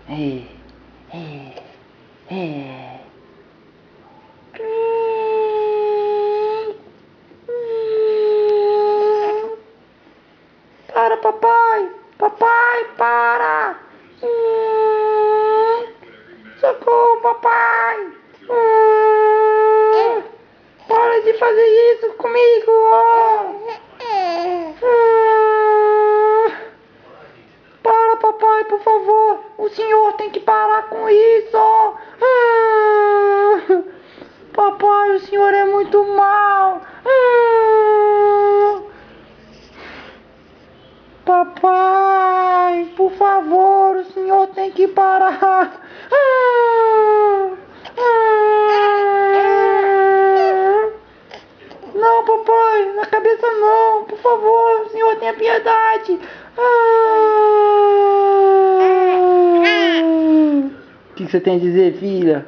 É, é, é. Para, papai! Papai, para! Socorro, papai! Para de fazer isso comigo! Para, papai, por favor! O senhor tem que parar com isso! Papai, o senhor é muito mau! Papai, por favor, o senhor tem que parar. Não, papai, na cabeça não, por favor, o senhor tenha piedade. O que você tem a dizer, filha?